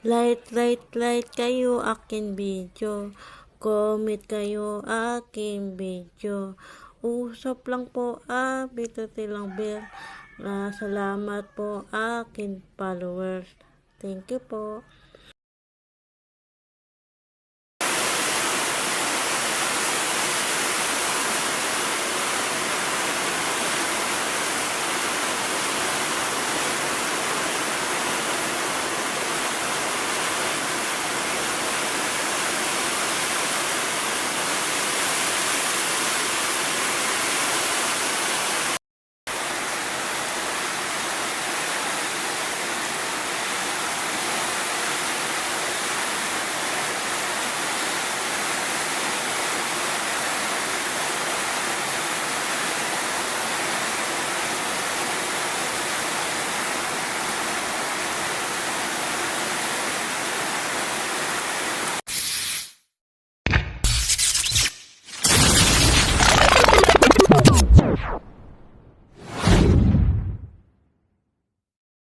Like kayo akin video. Comment kayo aking video. Usap lang po, pindutin lang bell. Salamat po akin followers. Thank you po.